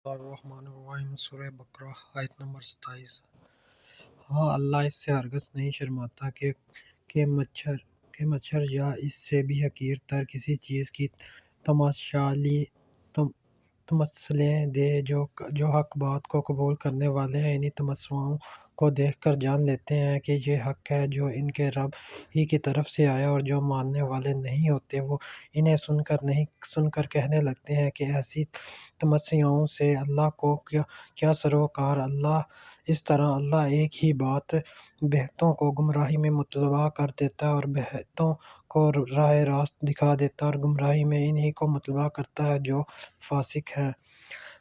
الرحمن الرحیم سورہ بقرہ آیت نمبر 27۔ ہاں، اللہ اس سے ہرگز نہیں شرماتا کہ مچھر یا اس سے بھی حقیر تر کسی چیز کی تمثلیں دے جو حق بات کو قبول کرنے والے ہیں انہی تمثلوں کو دیکھ کر جان لیتے ہیں کہ یہ حق ہے جو ان کے رب ہی کی طرف سے آیا، اور جو ماننے والے نہیں ہوتے وہ انہیں سن کر کہنے لگتے ہیں کہ ایسی تمثلوں سے اللہ کو کیا سروکار۔ اس طرح اللہ ایک ہی بات بہتوں کو گمراہی میں مبتلا کر دیتا ہے اور بہتوں کو راہ راست دکھا دیتا ہے، اور گمراہی میں انہی کو مبتلا کرتا ہے جو فاسق ہیں۔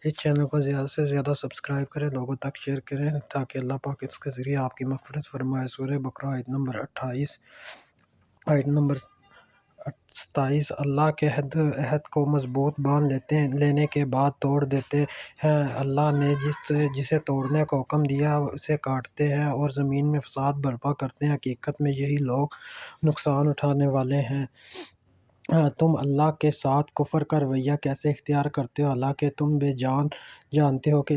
اس چینل کو زیادہ سے زیادہ سبسکرائب کریں، لوگوں تک شیئر کریں تاکہ اللہ پاک اس کے ذریعے آپ کی مغفرت فرمائے۔ سورہ بقرہ آیت نمبر 28۔ آیت نمبر 27۔ اللہ کے عہد کو مضبوط باندھ لینے کے بعد توڑ دیتے ہیں۔ اللہ نے جسے توڑنے کا حکم دیا ہے اسے کاٹتے ہیں اور زمین میں فساد برپا کرتے ہیں۔ حقیقت میں یہی لوگ نقصان اٹھانے والے ہیں۔ تم اللہ کے ساتھ کفر کا رویہ کیسے اختیار کرتے ہو، حالانکہ تم بے جان جانتے ہو کہ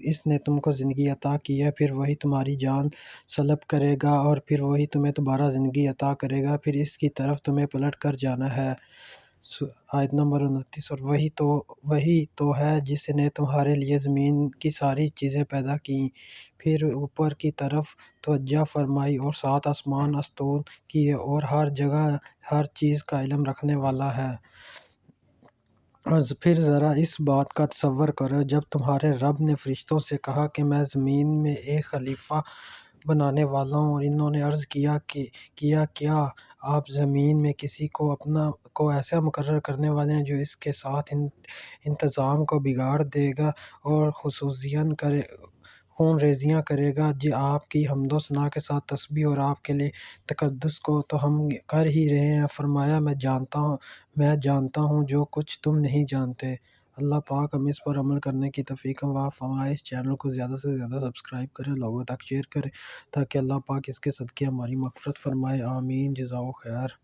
اس نے تم کو زندگی عطا کی ہے، پھر وہی تمہاری جان سلب کرے گا اور پھر وہی تمہیں دوبارہ زندگی عطا کرے گا، پھر اس کی طرف تمہیں پلٹ کر جانا ہے۔ آیت نمبر 29۔ اور وہی تو ہے جس نے تمہارے لیے زمین کی ساری چیزیں پیدا کیں، پھر اوپر کی طرف توجہ فرمائی اور 7 آسمان استون کیے، اور ہر جگہ ہر چیز کا علم رکھنے والا ہے۔ پھر ذرا اس بات کا تصور کرو جب تمہارے رب نے فرشتوں سے کہا کہ میں زمین میں ایک خلیفہ بنانے والا ہوں، اور انہوں نے عرض کیا کیا آپ زمین میں کسی کو ایسا مقرر کرنے والے ہیں جو اس کے ساتھ انتظام کو بگاڑ دے گا اور خون ریزیاں کرے گا؟ جی، آپ کی حمد و ثنا کے ساتھ تسبیح اور آپ کے لیے تقدس کو تو ہم کر ہی رہے ہیں۔ فرمایا میں جانتا ہوں جو کچھ تم نہیں جانتے۔ اللہ پاک ہمیں اس پر عمل کرنے کی توفیق عطا فرمائے۔ اس چینل کو زیادہ سے زیادہ سبسکرائب کریں، لوگوں تک شیئر کریں تاکہ اللہ پاک اس کے صدقے ہماری مغفرت فرمائے۔ آمین۔ جزاک خیر۔